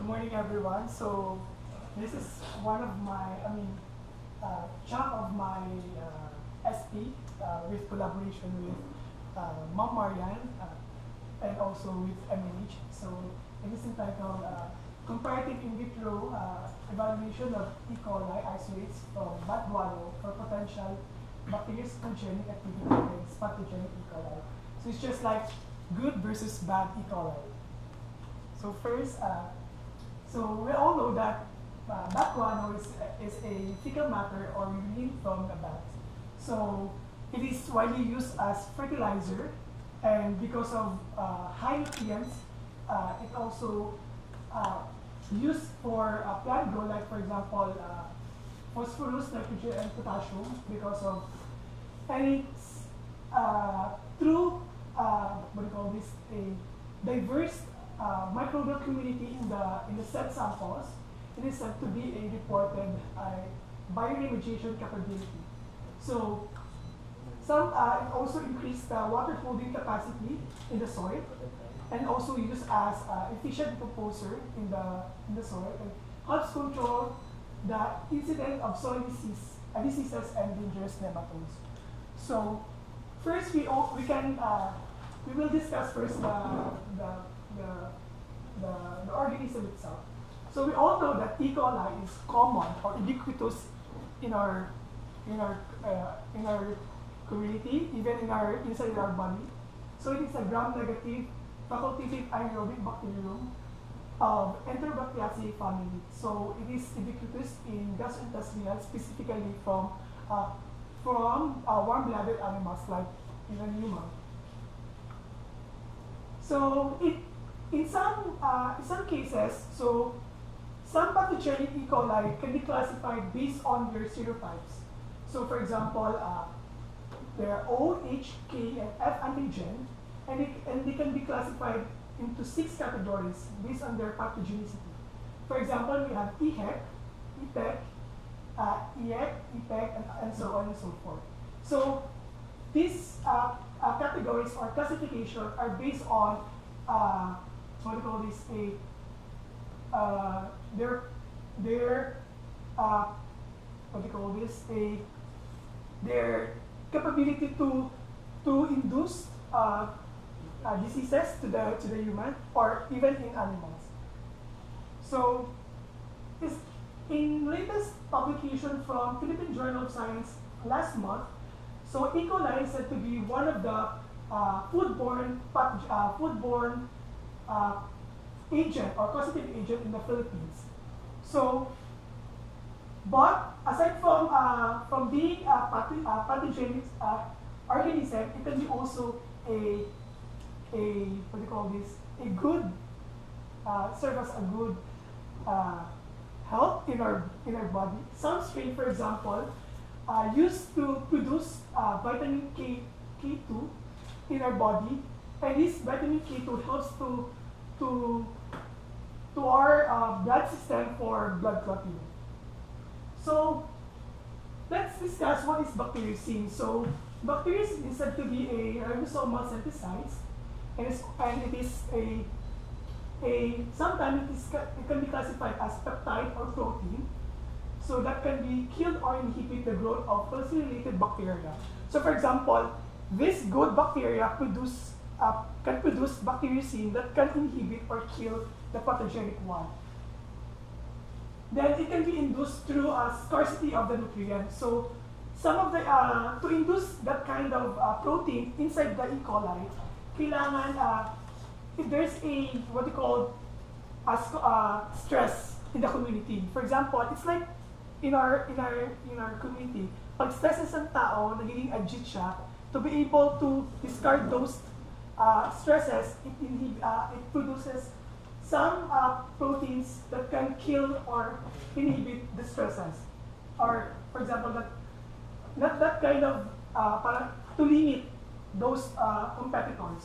Good morning, everyone. So this is one of my, chunk of my SP with collaboration with Mom Marian and also with MNH. So it is entitled Comparative In Vitro Evaluation of E. coli Isolates from Bat Guano for Potential Bacteriocin Activity Against Pathogenic E. coli. So it's just like good versus bad E. coli. So first, so we all know that bat guano is a fecal matter or urine from a bat. So it is widely used as fertilizer, and because of high nutrients, it also used for plant growth, like for example, phosphorus, nitrogen, and potassium, because of and it's through what do you call this, a diverse microbial community in the set samples. It is said to be a reported bioremediation capability. So some it also increased the water holding capacity in the soil, and also used as efficient decomposer in the soil, and helps control the incidence of soil diseases and dangerous nematodes. So first we will discuss first the organism itself. So we all know that E. coli is common or ubiquitous in our community, even inside our body. So it is a gram-negative facultative anaerobic bacterium of Enterobacteriaceae family. So it is ubiquitous in gastrointestinal, specifically from warm-blooded animals like even human. So in some cases, so some pathogenic E. coli can be classified based on their serotypes. So for example, there are O, H, K, and F antigen, and they can be classified into 6 categories based on their pathogenicity. For example, we have EHEC, EPEC, EEC, EPEC, and so on and so forth. So these categories or classification are based on what do you call this, their capability to induce diseases to the human or even in animals. So in latest publication from Philippine Journal of Science last month, so E. coli is said to be one of the foodborne agent or causative agent in the Philippines. So, but aside from being a pathogenic organism, it can be also a what do you call this, a good serve as a good health in our body. Some strain, for example, used to produce vitamin K2 in our body, and this vitamin K2 helps to our blood system for blood clotting. So let's discuss what is bacteriocin. So bacteriocin is said to be a ribosomal synthesized, and it is sometimes it can be classified as peptide or protein. So that can be killed or inhibit the growth of closely related bacteria. So for example, this good bacteria can produce bacteriocin that can inhibit or kill the pathogenic one. Then it can be induced through a scarcity of the nutrient. So some of the to induce that kind of protein inside the E. coli, kailangan if there's a what you call stress in the community. For example, it's like in our community, pag stresses ang tao, nagiging agit siya, to be able to discard those stresses, it produces some proteins that can kill or inhibit the stresses. Or, for example, not that kind of, to limit those competitors.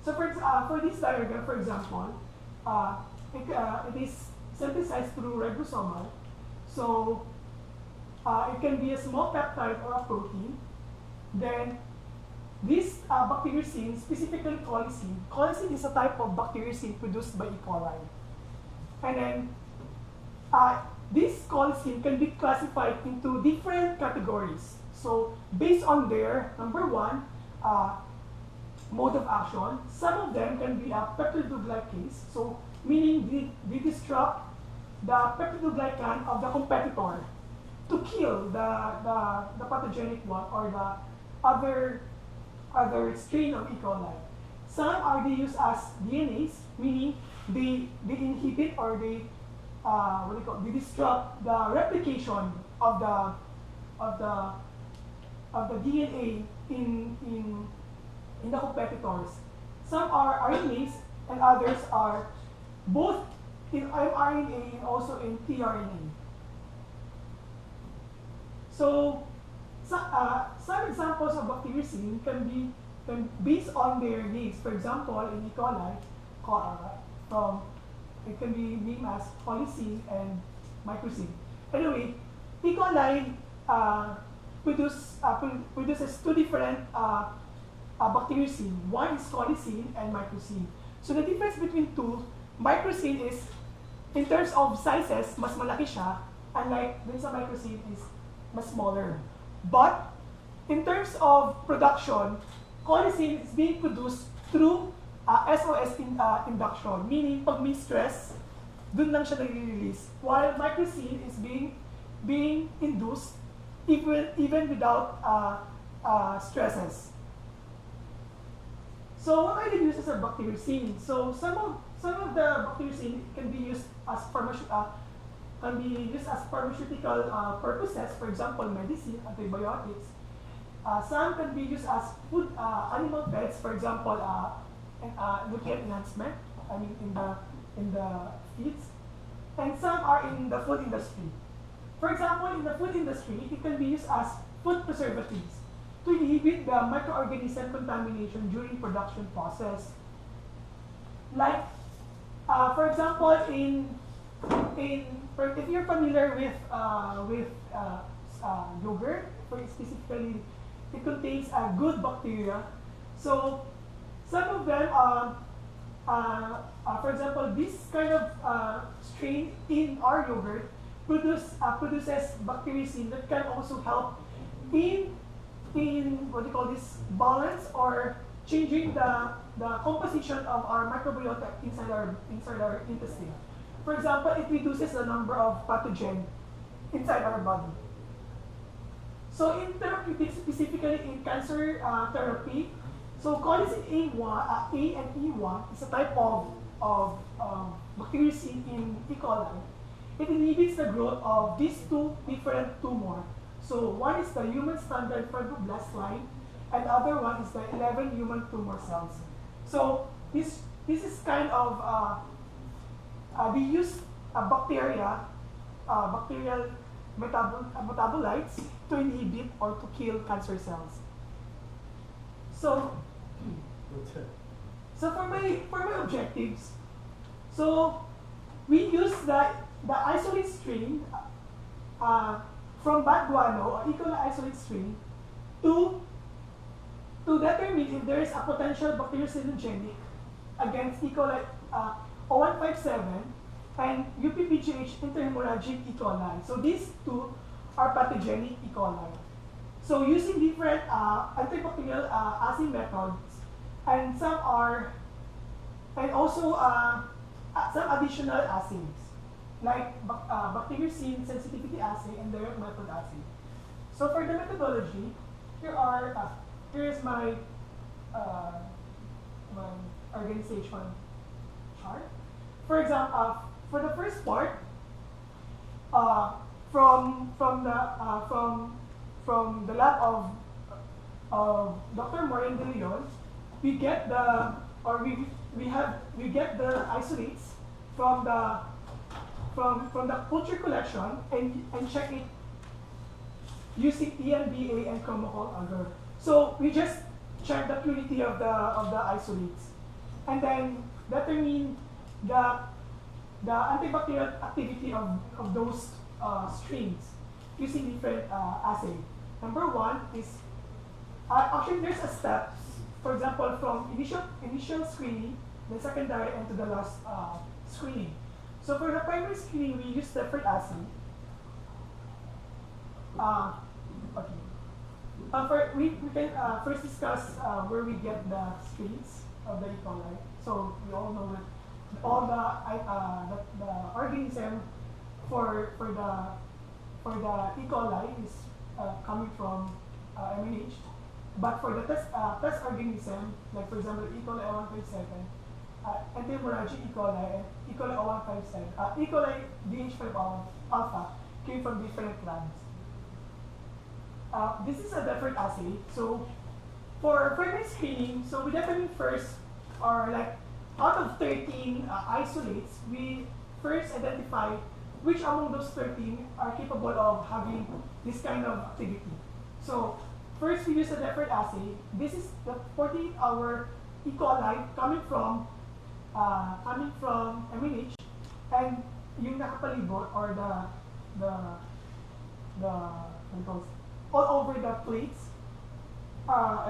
So for this diagram, for example, it is synthesized through ribosomal. So it can be a small peptide or a protein. Then this bacteriocin, specifically colicin. Colicin is a type of bacteriocin produced by E. coli. And then this colicin can be classified into different categories. So based on their, number one, mode of action, some of them can be a peptidoglycase, so meaning they disrupt the peptidoglycan of the competitor to kill the pathogenic one or the other strain of E. coli. Some are they used as DNAs, meaning they inhibit or they they disrupt the replication of the DNA in the competitors. Some are RNAs and others are both in mRNA and also in tRNA. So some examples of bacteriocin can be based on their names. For example, in E. coli, it can be named as colicin and microcin. Anyway, E. coli produces two different bacteriocin. One is colicin and microcin. So the difference between two, microcin is, in terms of sizes, mas malaki siya, unlike dun sa microcin is mas smaller. But in terms of production, colicin is being produced through SOS induction, meaning pag may stress, dun lang siya nare-release. While microcin is being induced even without stresses. So what are the uses of bacteriocin? So some of the bacteriocin can be used as pharmaceutical purposes. For example, medicine, antibiotics. Some can be used as food, animal feds. For example, nutrient enhancement. I mean, in the feeds. And some are in the food industry. For example, in the food industry, it can be used as food preservatives to inhibit the microorganism contamination during production process. Like, for example, if you're familiar with yogurt, specifically, it contains good bacteria. So some of them, for example, this kind of strain in our yogurt produces bacteriocin that can also help in balance or changing the composition of our microbiota inside our intestine. For example, it reduces the number of pathogens inside our body. So in therapeutics, specifically in cancer therapy, so colicin A and E1 is a type of bacteriocin in E. coli. It inhibits the growth of these two different tumors. So one is the human standard fibroblast line, and the other one is the 11 human tumor cells. So this is kind of we use bacterial metabolites to inhibit or to kill cancer cells. So for my objectives, so we use the isolate strain from Guano or E. coli isolate strain to determine if there is a potential bacteriocinogenic against E. coli 0157 and UPPGH interhemorrhagic E. coli. So these two are pathogenic E. coli. So using different antibacterial assay methods, and also some additional assays like bacteriocin sensitivity assay and direct method assay. So for the methodology, here is my organization chart. For example, for the first part, from the lab of Dr. Maureen De Leon, we get the isolates from the culture collection and check it using EMBA and chromocol agar. So we just check the purity of the isolates, and then determine the antibacterial activity of those strains using different assays. Number one is actually there's a step. For example, from initial screening, then secondary, and to the last screening. So for the primary screening, we use different assay. Okay. We can first discuss where we get the strains of the E. coli. So we all know that all the organism for the E. coli is coming from MNH, but for the test organism, like for example E. coli 157, entomology E. coli and E. coli 157, E. coli DH5 alpha came from different plants. This is a different assay. So for primary screening, so we determine first, or like out of 13 isolates, we first identify which among those 13 are capable of having this kind of activity. So first we use a different assay. This is the 48-hour E. coli coming from MNH, and yung nakapalibot or the all over the plates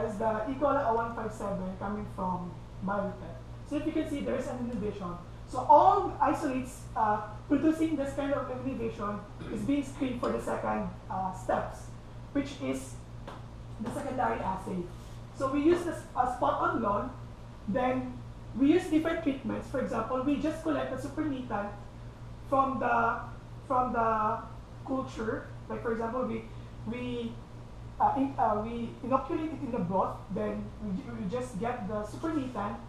is the E. coli 157 coming from Biotech. So if you can see, there is an inhibition. So all isolates producing this kind of inhibition is being screened for the second steps, which is the secondary assay. So we use this spot on lawn, then we use different treatments. For example, we just collect the supernatant from the culture. Like for example, we inoculate it in the broth, then we just get the supernatant,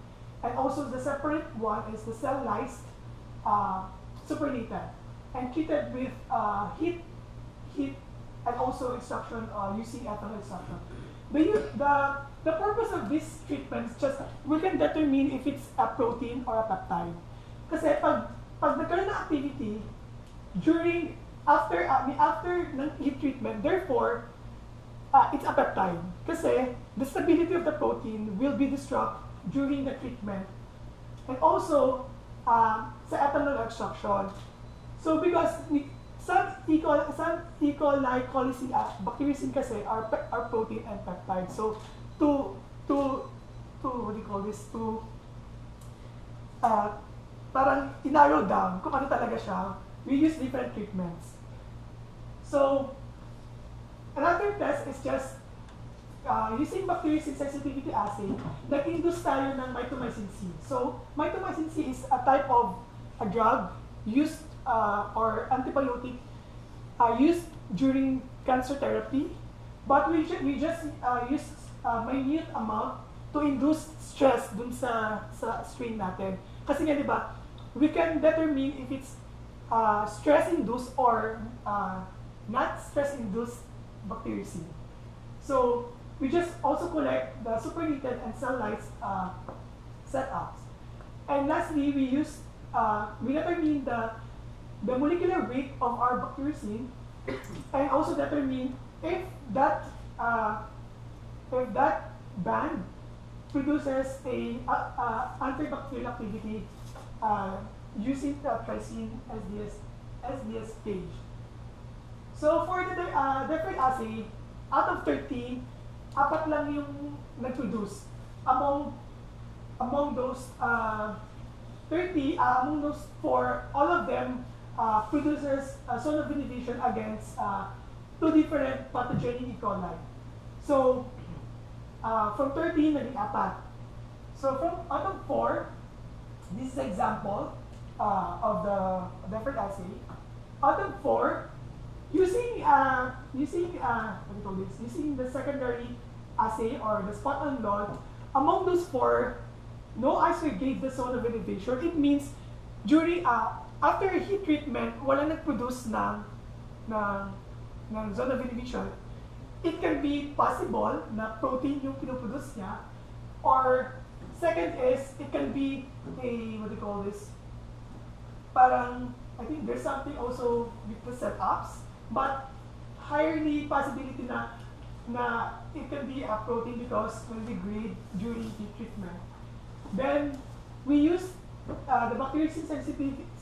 and also the separate one is the cell-lysed supernatant, and treated with heat, and also extraction using ethanol extraction. The purpose of this treatment is just we can determine if it's a protein or a peptide. Kasi pag nagkaroon ng activity after ng heat treatment, therefore it's a peptide. Kasi the stability of the protein will be disrupted during the treatment, and also sa ethanol extraction. So because some E. coli colicin Bacteriocin kasi are protein and peptide. So to what do you call this, to parang narrow down kung ano talaga siya, we use different treatments. So another test is just using Bacteriocin sensitivity assay, nag-induce tayo ng mitomycin C. So mitomycin C is a type of a drug used or antibiotic used during cancer therapy, but we just use minute amount to induce stress dun sa strain natin. Kasi nga, di ba, we can determine if it's stress-induced or not stress-induced Bacteriocin. So we just also collect the supernatant and cell-lysed setups. And lastly, we determine the molecular weight of our Bacteriocin, and also determine if that band produces a antibacterial activity using the trypsin SDS page. So for the different assay, out of 13, apat lang yung nag-produce. Among those 30, among those 4, all of them produces a zone of inhibition against 2 different pathogenic E. coli. So from 13, naging 4. So out of 4, this is an example of the different assay. Out of 4, using the secondary assay or the spot on lawn, among those 4, no isolate gave the zone of inhibition. It means during after heat treatment, wala nag-produce ng zone of inhibition. It can be possible na protein yung pinoproduce niya, or second is it can be what do you call this? Parang I think there's something also with the setups, but highly possibility na it can be a protein because will degrade during heat treatment. Then we use the Bacteriocin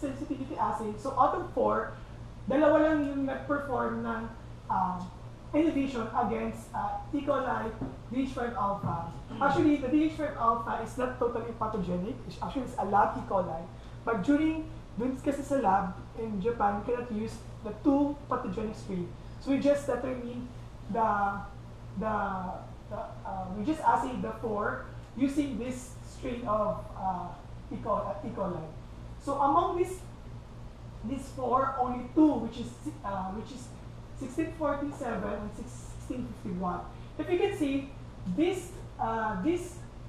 sensitivity assay. So out of 4, dalawa lang yung nag-perform ng inhibition against E. coli DH5 alpha. Actually, the DH5 alpha is not totally pathogenic. Actually, it's a lab E. coli. But during dun kasi sa lab in Japan, we cannot use the 2 pathogenic strain. So we just determine we just assay the 4 using this strain of E. coli. So among these 4, only 2, which is 1647 and 1651. If you can see, this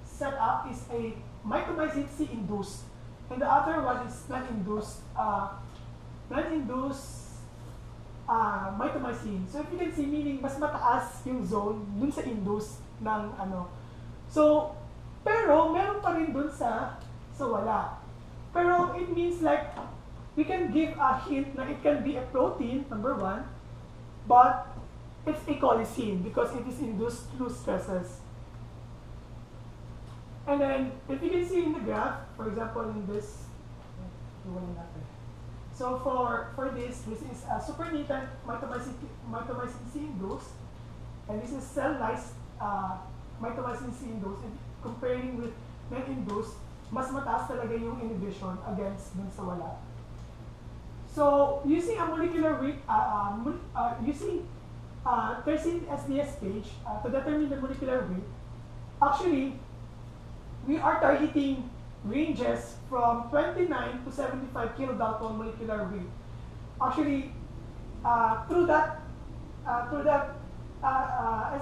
setup is a mitomycin C induced, and the other one is non-induced mitomycin. So if you can see, meaning mas mataas yung zone dun sa induced ng ano. So, pero meron pa rin dun sa wala. Pero it means like we can give a hint na it can be a protein, number 1, but it's a colicin because it is induced through stresses. And then, if you can see in the graph, for example, in this, so for this is a supernatant mitomycin C induced, and this is cell-lysed mitomycin C induced. And comparing with non-induced, mas mataas talaga yung inhibition against dun sa wala. So, using a molecular weight, using 13 SDS page to determine the molecular weight, actually, we are targeting ranges from 29 to 75 kilodalton molecular weight. Actually, through that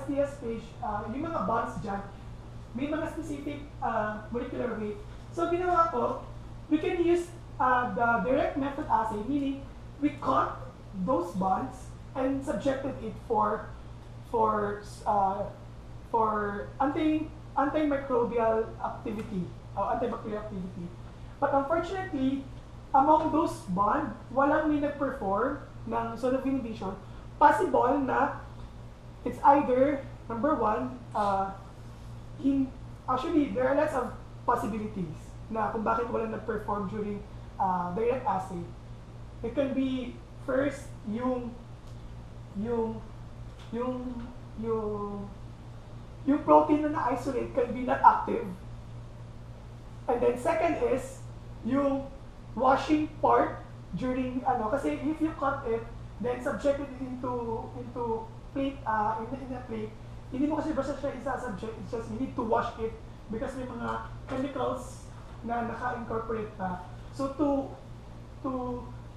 SDS page, yung mga bonds dyan, may mga specific molecular weight. So, ginawa ko, we can use the direct method assay, meaning we cut those bonds and subjected it for antimicrobial activity or antibacterial activity. But unfortunately, among those bond, walang may nag-perform ng zone of inhibition. Possible na it's either, number 1, actually, there are lots of possibilities na kung bakit walang nag-perform during direct assay. It can be first yung protein na na-isolate can be not active. And then second is yung washing part during kasi if you cut it, then subject it into plate, in a plate, hindi mo kasi basta siya isa-subject, it's just you need to wash it because may mga chemicals na naka-incorporate na. So to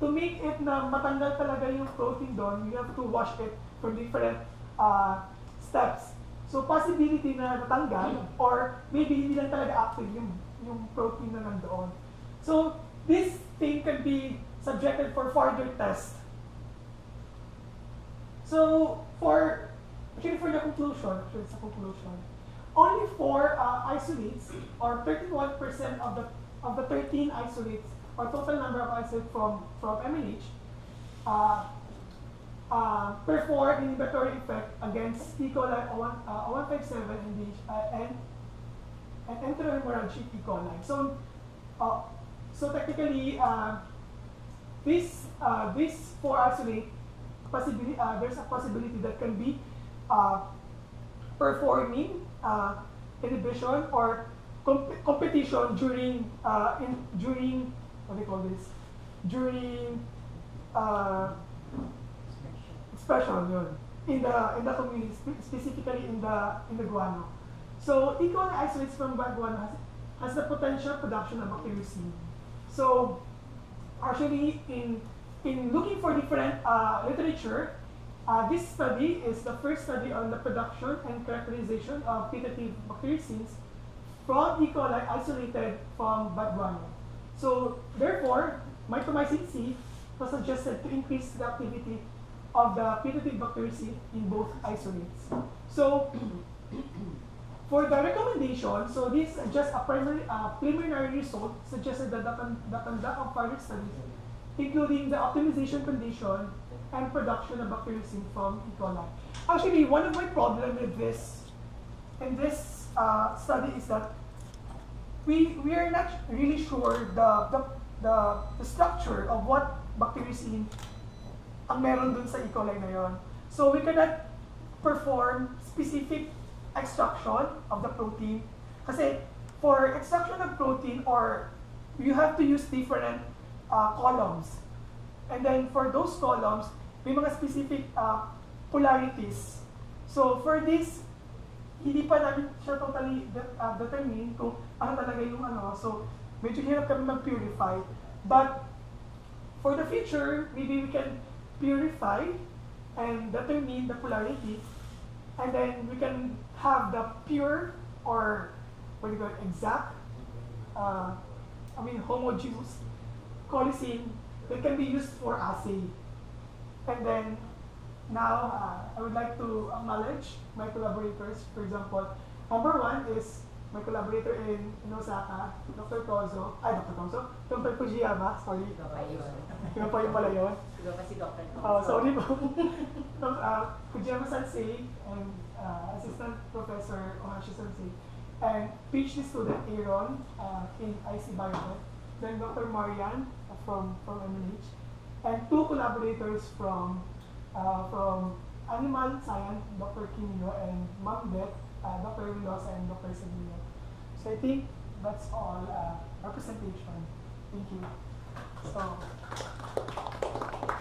make it na matanggal talaga yung protein doon, you have to wash it from different steps. So possibility na natanggal or maybe hindi lang talaga active yung protein na nandoon. So this thing can be subjected for further test. So for the conclusion, only 4 isolates or 31% of the 13 isolates or total number of isolates from MNH perform inhibitory effect against E. coli 157 and enterohemorrhagic E. coli. So technically, these 4 isolate possibility. There's a possibility that can be performing inhibition or competition during what do you call this? During expression yun in the community, specifically in the guano. So E. coli isolates from guano has the potential production of bacteriocin. So actually in looking for different literature, this study is the first study on the production and characterization of putative bacteriocins from E. coli isolated from guano. So therefore, mitomycin C was suggested to increase the activity of the putative bacteriocin in both isolates. So for the recommendation, so this is just a preliminary result suggested that the conduct of further studies, including the optimization condition and production of bacteriocin from E. coli. Actually, one of my problems with this in this study is that we are not really sure the structure of what bacteriocin ang meron dun sa E. coli na yon. So we cannot perform specific extraction of the protein. Kasi for extraction of protein, or you have to use different columns. And then for those columns, may mga specific polarities. So for this, hindi pa namin siya totally determine kung ano talaga yung ano. So medyo hirap kami mag-purify. But for the future, maybe we can purify and determine the polarity. And then we can have the pure or what do you call it, exact, homogeneous colicin that can be used for assay. And then now I would like to acknowledge my collaborators. For example, number one is my collaborator in Osaka, Dr. Fujiyama, sorry. Iba pa yung pala yun. Iba pa si Dr. Sorry po. Fujiyama Sensei and Assistant Professor Ohashi Sensei. And PhD student Aaron in IC Biotech. Then Dr. Marian from MNH. And two collaborators from Animal Science, Dr. Kimio and Ma'am Beth, Dr. Mendoza and Dr. Sevilla. So I think that's all representation. Thank you. So.